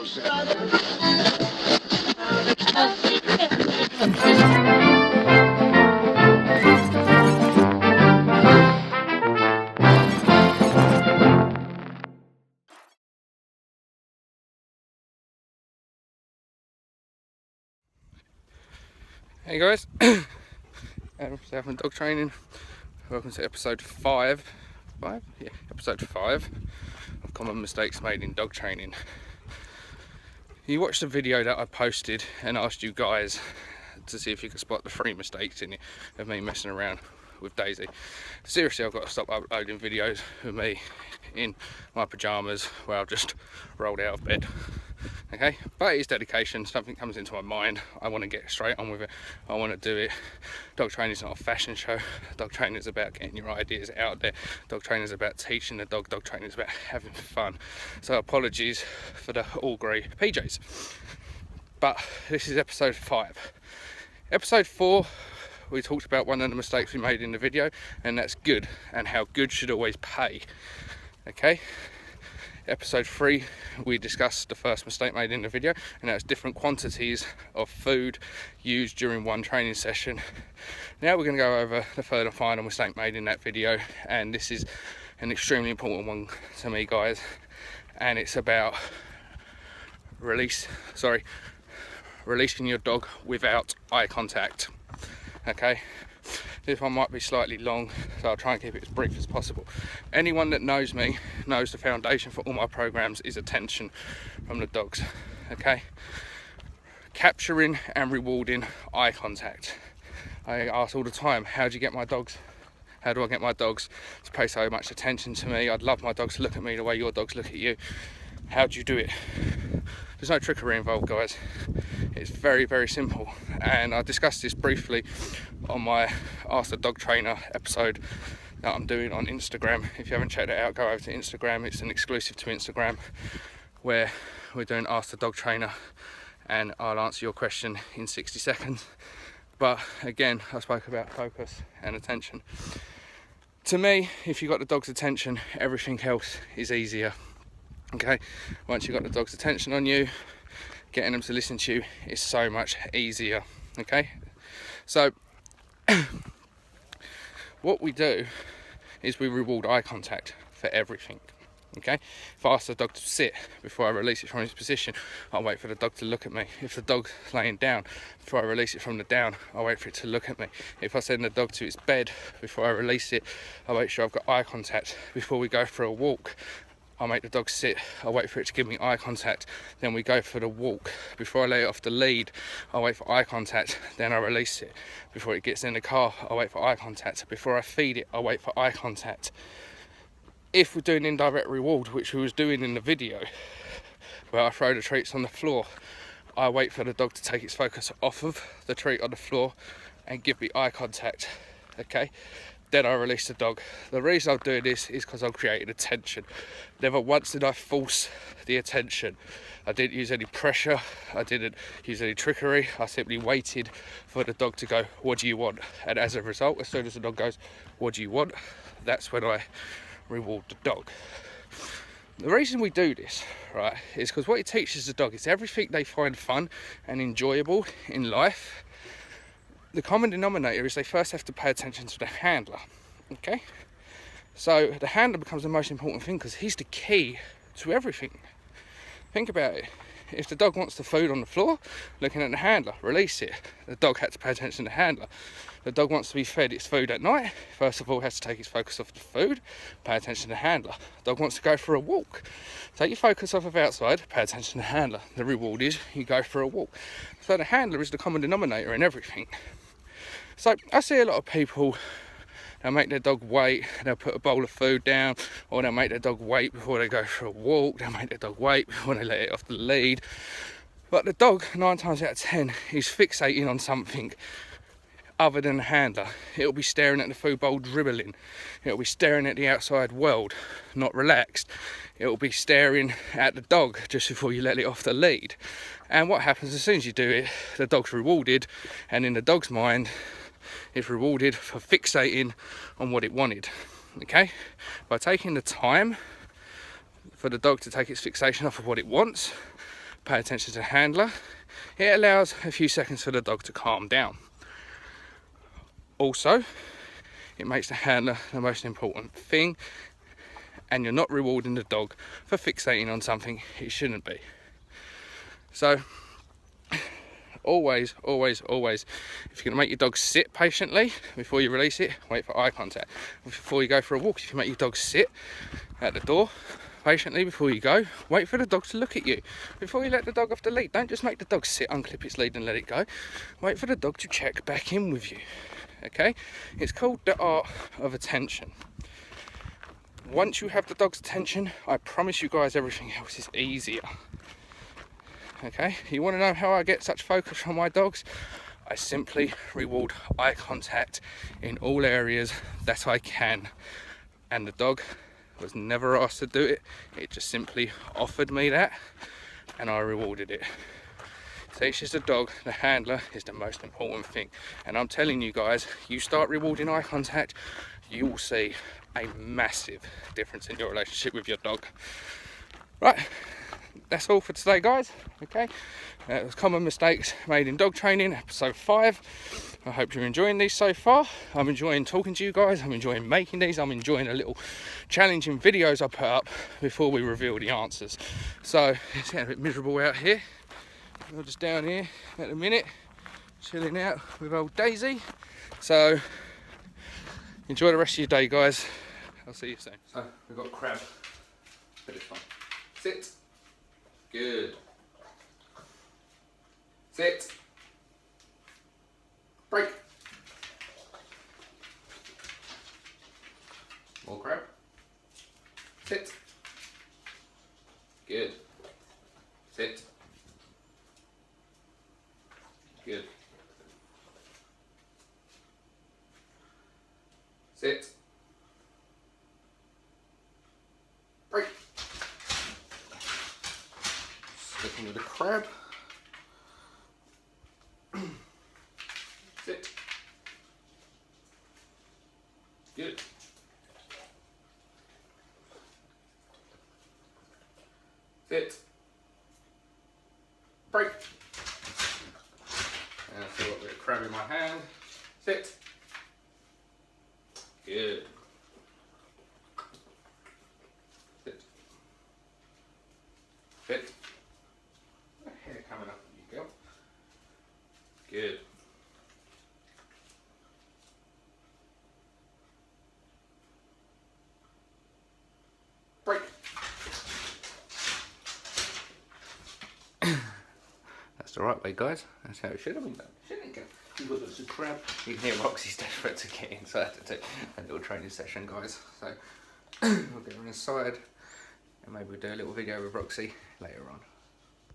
Hey guys, Adam from Southland Dog Training. Welcome to episode 5. Yeah, episode 5 of Common Mistakes Made in Dog Training. You watched a video that I posted and asked you guys to see if you could spot the 3 mistakes in it of me messing around with Daisy. Seriously, I've got to stop uploading videos of me in my pyjamas where I've just rolled out of bed. Okay, but it's dedication. Something comes into my mind, I want to get straight on with it. I want to do it. Dog training is not a fashion show. Dog training is about getting your ideas out there. Dog training is about teaching the dog. Dog training is about having fun. So apologies for the all grey PJs, but this is episode 5. Episode 4, we talked about one of the mistakes we made in the video, and that's good, and how good should always pay. Okay, episode 3, we discussed the first mistake made in the video, and that's different quantities of food used during one training session. Now we're going to go over the third and final mistake made in that video, and this is an extremely important one to me, guys, and it's about releasing your dog without eye contact. Okay, this one might be slightly long, so I'll try and keep it as brief as possible. Anyone that knows me knows the foundation for all my programs is attention from the dogs. Okay, capturing and rewarding eye contact. I ask all the time, how do I get my dogs to pay so much attention to me? I'd love my dogs to look at me the way your dogs look at you. How do you do it? There's no trickery involved, guys. It's very, very simple, and I discussed this briefly on my Ask the Dog Trainer episode that I'm doing on Instagram. If you haven't checked it out, go over to Instagram. It's an exclusive to Instagram where we're doing Ask the Dog Trainer, and I'll answer your question in 60 seconds. But again, I spoke about focus and attention. To me, if you've got the dog's attention, everything else is easier. Okay, once you've got the dog's attention on you, getting them to listen to you is so much easier. Okay, so what we do is we reward eye contact for everything. Okay, if I ask the dog to sit before I release it from its position, I'll wait for the dog to look at me. If the dog's laying down, before I release it from the down, I'll wait for it to look at me. If I send the dog to its bed before I release it, I'll make sure I've got eye contact. Before we go for a walk, I'll make the dog sit, I'll wait for it to give me eye contact, then we go for the walk. Before I lay it off the lead, I'll wait for eye contact, then I release it. Before it gets in the car, I'll wait for eye contact. Before I feed it, I'll wait for eye contact. If we're doing indirect reward, which we was doing in the video, where I throw the treats on the floor, I wait for the dog to take its focus off of the treat on the floor and give me eye contact. Okay, then I release the dog. The reason I'm doing this is because I've created attention. Never once did I force the attention. I didn't use any pressure, I didn't use any trickery. I simply waited for the dog to go, what do you want? And as a result, as soon as the dog goes, what do you want? That's when I reward the dog. The reason we do this, right, is because what it teaches the dog is everything they find fun and enjoyable in life. The common denominator is they first have to pay attention to the handler. Okay, so the handler becomes the most important thing because he's the key to everything. Think about it. If the dog wants the food on the floor, looking at the handler, release it. The dog had to pay attention to the handler. The dog wants to be fed its food at night, first of all has to take its focus off the food, pay attention to the handler. The dog wants to go for a walk, take your focus off of outside, pay attention to the handler. The reward is you go for a walk. So the handler is the common denominator in everything. So I see a lot of people, they'll make their dog wait, they'll put a bowl of food down, or they'll make their dog wait before they go for a walk, they'll make their dog wait before they let it off the lead. But the dog, 9 times out of 10, is fixating on something other than the handler. It'll be staring at the food bowl dribbling. It'll be staring at the outside world, not relaxed. It'll be staring at the dog just before you let it off the lead. And what happens as soon as you do it, the dog's rewarded, and in the dog's mind, it's rewarded for fixating on what it wanted. Okay? By taking the time for the dog to take its fixation off of what it wants, pay attention to the handler. It allows a few seconds for the dog to calm down. Also, it makes the handler the most important thing, and you're not rewarding the dog for fixating on something it shouldn't be. So always, if you're gonna make your dog sit patiently before you release it, wait for eye contact. Before you go for a walk, if you make your dog sit at the door patiently before you go, wait for the dog to look at you. Before you let the dog off the lead, don't just make the dog sit, unclip its lead and let it go. Wait for the dog to check back in with you. Okay, it's called the art of attention. Once you have the dog's attention, I promise you guys everything else is easier. Okay, you want to know how I get such focus from my dogs? I simply reward eye contact in all areas that I can, and the dog was never asked to do it. It just simply offered me that, and I rewarded it. Teaches the dog the handler is the most important thing, and I'm telling you guys, you start rewarding eye contact, you will see a massive difference in your relationship with your dog. Right, that's all for today, guys. Okay, it was common mistakes made in dog training, episode 5. I hope you're enjoying these so far. I'm enjoying talking to you guys, I'm enjoying making these, I'm enjoying the little challenging videos I put up before we reveal the answers. So it's getting a bit miserable out here. We're just down here at the minute, chilling out with old Daisy. So enjoy the rest of your day, guys. I'll see you soon. So we've got crab for this one. Sit. Good. Sit. Break. More crab. Sit. Good. Sit. Good. Sit. Break. Sticking with the crab. Sit. Good. Sit. Break. And I feel a bit of crab in my hand. Sit. Good. Sit. Sit. Hair coming up, you go. Good. Break. That's the right way, guys. That's how it should have been done. Shouldn't it go? You've got some crab. You can hear Roxy's desperate to get inside to do a little training session, guys. So we'll get her inside and maybe we'll do a little video with Roxy later on.